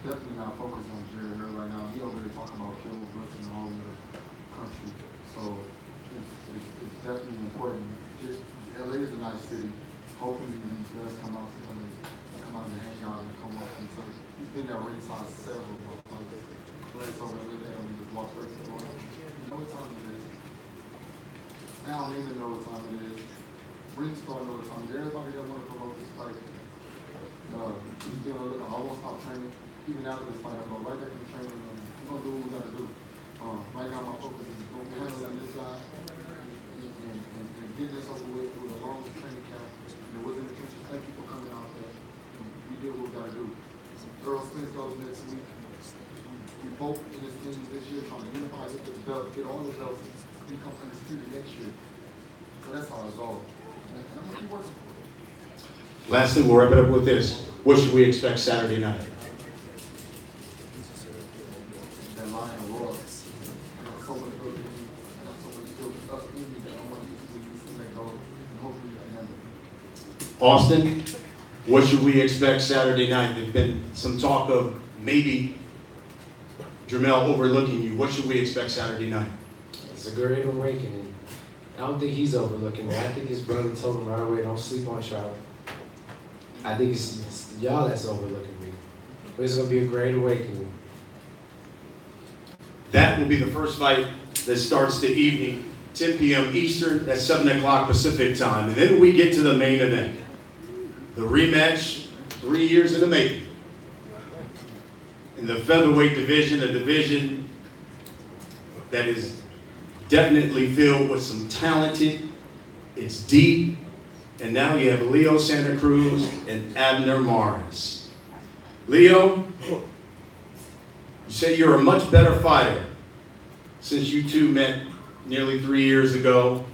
definitely not focused on Jerry Hill right now. He over there talking about Kill Brooks and all over the country. So it's definitely important. Just LA is a nice city. Hopefully he does come out and hang out and come up and so he's been there ringside several times. Let's over there and just walk first. You know what time it is. Now I don't even know what time it is. Ring star know what time it is. Everybody that want to promote this fight. He's doing a little, I won't stop training. Even after this fight, I'm going right back in training. We're going to do what we got to do. Right now, my focus is going to handle this side and get this over with through the longest training camp. And it wasn't intention. Thank you for coming out there. We did what we got to do. Earl Smith goes next week. We both in this team this year trying to unify, get the belt, get all the belts, become undisputed next year. So that's our goal. And I'm going to keep working for it. Lastly, we'll wrap it up with this. What should we expect Saturday night? That lion roar. I got so much good in me. I got so much good stuff in me that I want to let go. And hopefully I can handle it. Austin, what should we expect Saturday night? There's been some talk of maybe Jermell overlooking you. What should we expect Saturday night? It's a great awakening. I don't think he's overlooking me. I think his brother told him right away, don't sleep on Trout. I think it's y'all that's overlooking me. But it's going to be a great awakening. That will be the first fight that starts the evening, 10 p.m. Eastern, that's 7 o'clock Pacific time. And then we get to the main event. The rematch, 3 years in the making. In the featherweight division, a division that is definitely filled with some talented, it's deep, and now you have Leo Santa Cruz and Abner Mares. Leo, you say you're a much better fighter since you two met nearly 3 years ago.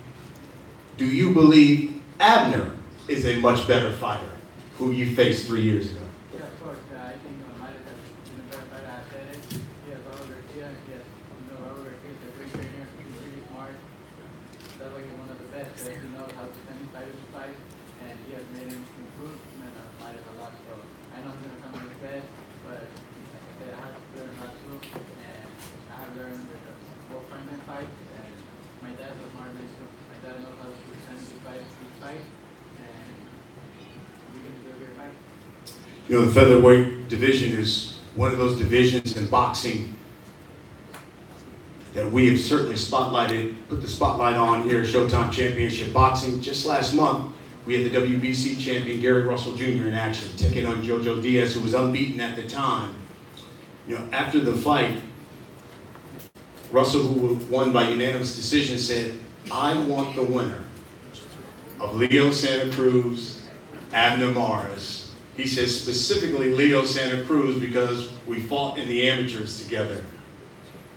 Do you believe Abner is a much better fighter who you faced 3 years ago? Yeah, of course. I think Mares has been a better fighter. I said it. He has all over here. He has all over here. He's a great trainer. He's really smart. That's why he's one of the best. He knows how to send his fighters to fight, and he has made him improve fighters a lot. So I know he's going to come like best, but like I said, I have to learn how to, and I have learned with the both frontman fights, and my dad was smart too. My dad knows how to send his fighters to fight, and we're going to do a great fight. You know, the featherweight division is one of those divisions in boxing that we have certainly spotlighted, put the spotlight on here at Showtime Championship Boxing. Just last month, we had the WBC champion Gary Russell Jr. in action, taking on Jojo Diaz, who was unbeaten at the time. You know, after the fight, Russell, who won by unanimous decision, said, I want the winner of Leo Santa Cruz, Abner Mares. He says specifically Leo Santa Cruz because we fought in the amateurs together.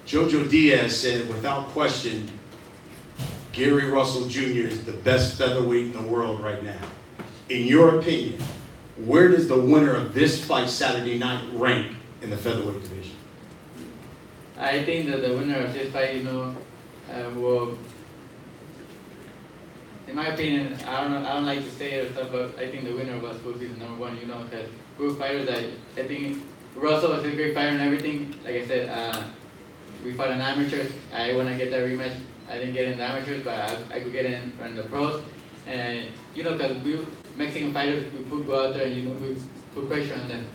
Jojo Diaz said, without question, Gary Russell Jr. is the best featherweight in the world right now. In your opinion, where does the winner of this fight Saturday night rank in the featherweight division? I think that the winner of this fight, will, in my opinion, I don't like to say it or stuff, but I think the winner was supposed to be the number one, because we're fighters that, I think Russell is a great fighter and everything. Like I said, we fought in amateurs. When I get that rematch, I didn't get in the amateurs, but I could get in the pros. And, because we Mexican fighters, we go out there and, we put pressure on them,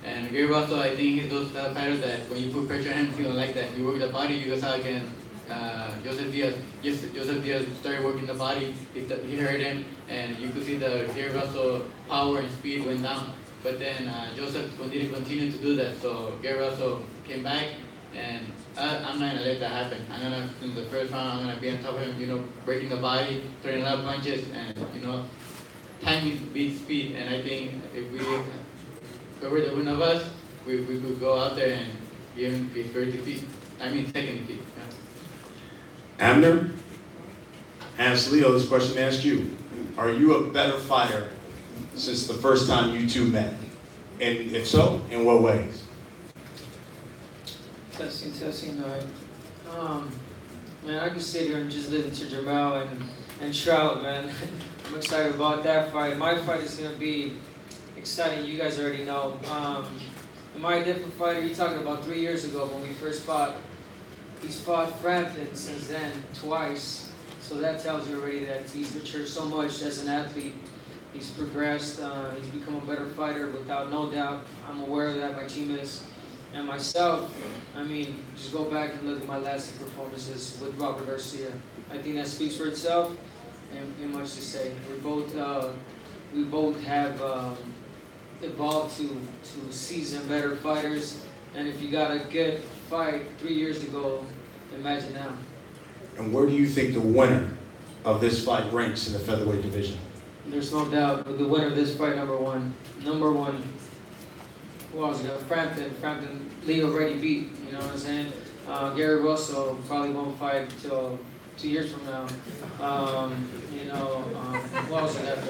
And Gary Russell, I think he's those fighters that when you put pressure on him, he don't like that. You work the body, you go out against Joseph Diaz. Joseph Diaz started working the body, he hurt him, and you could see the Gary Russell power and speed went down. But then Joseph didn't continue to do that, so Gary Russell came back, and I'm not going to let that happen. I'm going to, in the first round, I'm going to be on top of him, breaking the body, throwing a lot of punches, and, timing beats speed. And I think if whoever the winner of us, we could go out there and give him his first defeat. Second defeat. Yeah. Abner, ask Leo this question, ask you. Are you a better fighter since the first time you two met? And if so, in what ways? Testing. Man, I can sit here and just listen to Jermell and Trout, man. I'm excited about that fight. My fight is going to be exciting. You guys already know. Am I a different fighter? You're talking about 3 years ago when we first fought. He's fought Frampton since then, twice. So that tells you already that he's matured so much as an athlete. He's progressed, he's become a better fighter without no doubt. I'm aware of that, my team is. And myself, I mean, just go back and look at my last two performances with Robert Garcia. I think that speaks for itself, and much to say. We both have evolved to seasoned better fighters. And if you got a good fight 3 years ago, imagine now. And where do you think the winner of this fight ranks in the featherweight division? There's no doubt, but the winner of this fight, number one. Who else? Frampton, Lee already beat, you know what I'm saying? Gary Russell probably won't fight till 2 years from now. Who else is out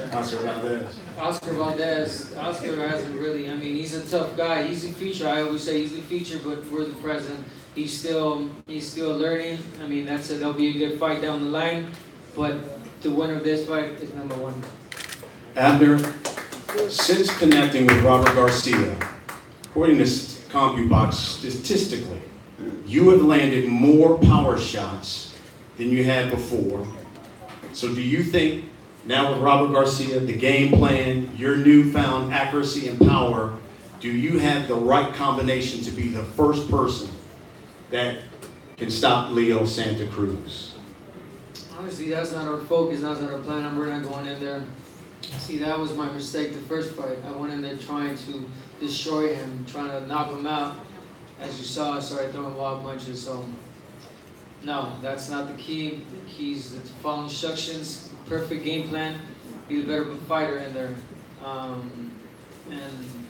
there? Oscar Valdez. Oscar hasn't really, I mean, he's a tough guy. He's the future. I always say he's the future, but we're the present. He's still learning. I mean, that'll be a good fight down the line, but the winner of this fight is number one. Abner, since connecting with Robert Garcia, according to CompuBox, statistically, you have landed more power shots than you had before. So do you think now with Robert Garcia, the game plan, your newfound accuracy and power, do you have the right combination to be the first person that can stop Leo Santa Cruz? Honestly, that's not our focus, that's not our plan. We're not going in there. See, that was my mistake the first fight. I went in there trying to destroy him, trying to knock him out. As you saw, I started throwing wild punches, so no, that's not the key. The key is to follow instructions, perfect game plan, be the better fighter in there. And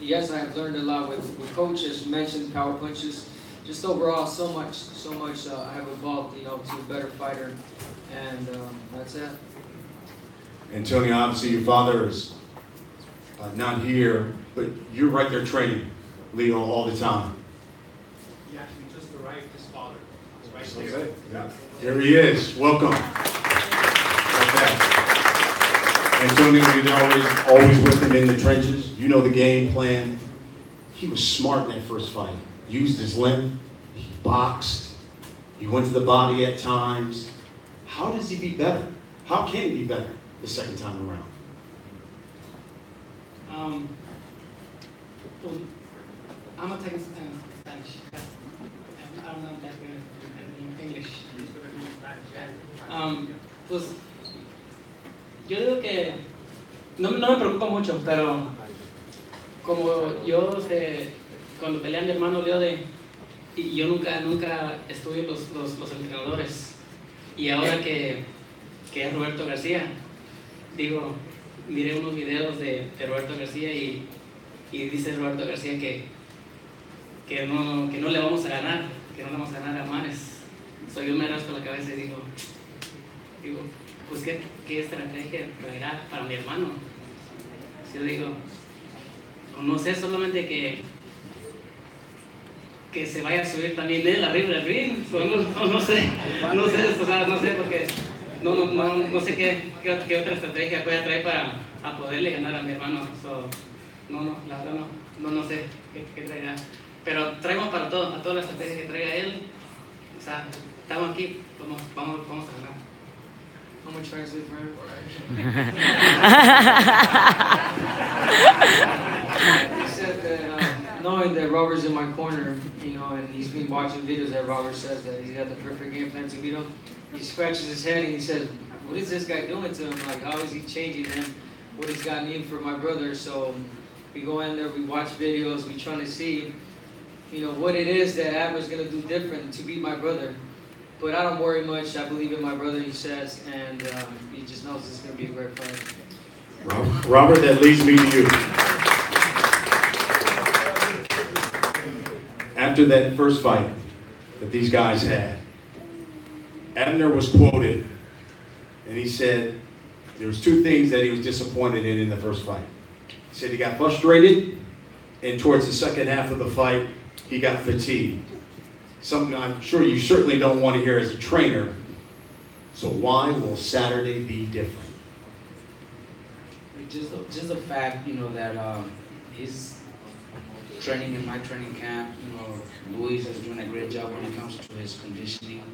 yes, I have learned a lot with Coach, as you mentioned, power punches. Just overall, so much I have evolved, to a better fighter, and that's it. Antonio, obviously your father is not here, but you're right there training Leo all the time. He actually just arrived, his father. He's right there. Yeah. Here he is. Welcome. Antonio, you're always with him in the trenches. You know the game plan. He was smart in that first fight. Used his length. He boxed. He went to the body at times. How does he be better? How can he be better the second time around? Well, I'm not taking Spanish. I don't know that good in English. Pues yo digo que no me preocupa mucho, pero como yo cuando peleé a mi hermano Leo y yo nunca estuve en los entrenadores, y ahora que es Roberto García, digo, miré unos videos de Roberto García y dice Roberto García que no le vamos a ganar, a Manes. So yo me rasco la cabeza y digo, pues qué estrategia traerá para mi hermano. Yo digo, no sé, solamente que se vaya a subir también él arriba del ring, no sé, porque no sé qué otra estrategia puede traer para poderle ganar a mi hermano. So, la verdad no sé qué traerá. Pero traemos para todo, a toda la estrategia que traiga él. O sea, estamos aquí, vamos a ganar. I'm gonna translate for him. He said that knowing that Robert's in my corner, and he's been watching videos that Robert says that he's got the perfect game plan to beat him. He scratches his head and he says, "What is this guy doing to him? Like, how is he changing him? What he's got in for my brother?" So we go in there, we watch videos, we trying to see, what it is that Abner's gonna do different to beat my brother. But I don't worry much. I believe in my brother, he says, and he just knows it's going to be a great fight. Robert, that leads me to you. After that first fight that these guys had, Abner was quoted, and he said there was two things that he was disappointed in the first fight. He said he got frustrated, and towards the second half of the fight, he got fatigued. Something I'm sure you certainly don't want to hear as a trainer. So why will Saturday be different? Just the fact, that he's training in my training camp. You know, Luis is doing a great job when it comes to his conditioning.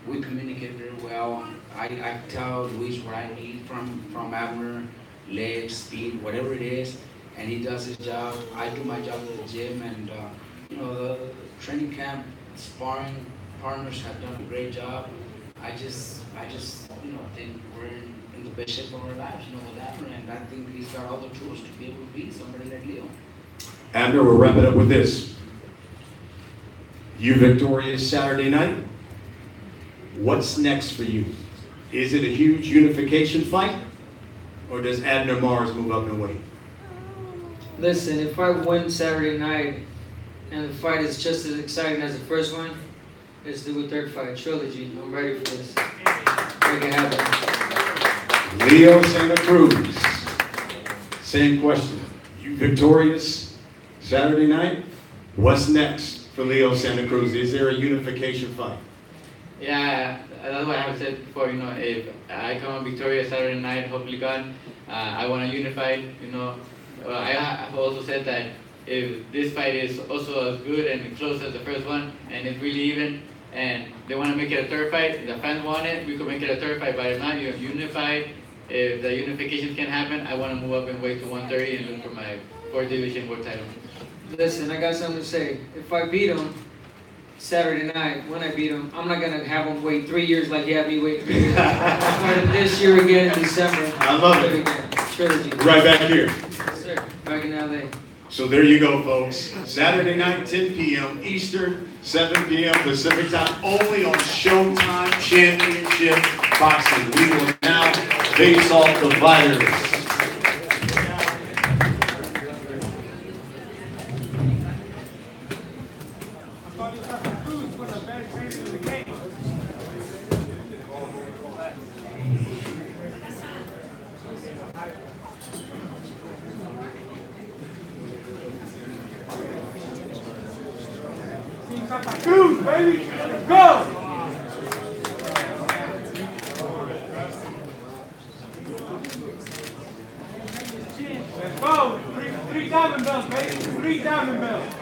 We communicate very well. I tell Luis what I need from Abner, legs, speed, whatever it is, and he does his job. I do my job at the gym, and you know, the training camp sparring partners have done a great job. I just you know, think we're in the best shape of our lives, you know, with Abner, and I think he's got all the tools to be able to beat somebody like Leo. Abner, we'll wrap it up with this. You victorious Saturday night. What's next for you? Is it a huge unification fight, or does Abner Mars move up in weight? Listen, if I win Saturday night and the fight is just as exciting as the first one, let's do a third fight, trilogy. I'm ready for this. Make it happen. Leo Santa Cruz. Same question. You victorious Saturday night? What's next for Leo Santa Cruz? Is there a unification fight? Yeah, that's what I have said before. You know, if I come out victorious Saturday night, hopefully God, I want to unify. You know, I have also said that if this fight is also as good and close as the first one, and it's really even, and they want to make it a third fight, the fans want it, we could make it a third fight. But if not, you're unified. If the unification can happen, I want to move up in weight to 130 and look for my 4th division world title. Listen, I got something to say. If I beat him Saturday night, when I beat him, I'm not going to have him wait 3 years like he had me wait 3 years. I started this year again in December. I love it. Again. Trilogy. Right back here. Yes, sir. Back in LA. So there you go, folks. Saturday night, 10 p.m. Eastern, 7 p.m. Pacific time, only on Showtime Championship Boxing. We will now face off the fighters. Cruz, baby, let's go! Let's go! Three diamond belts, baby. 3 diamond belts.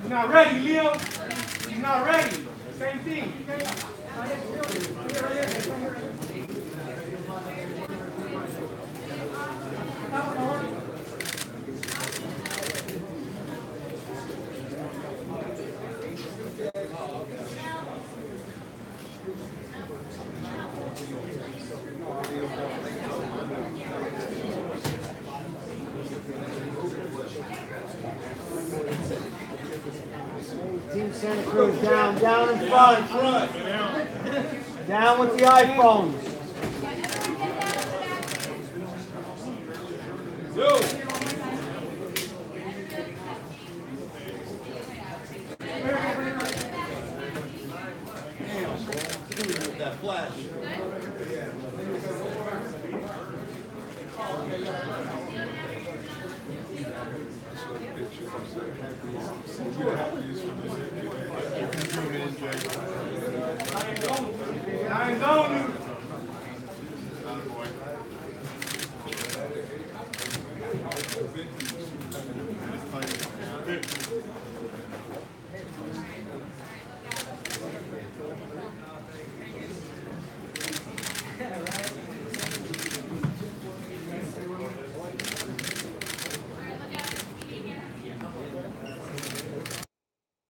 He's not ready, Leo. He's not ready. Same thing. Team Santa Cruz down in front. Down with the iPhones. Yo! That flash. I ain't going to.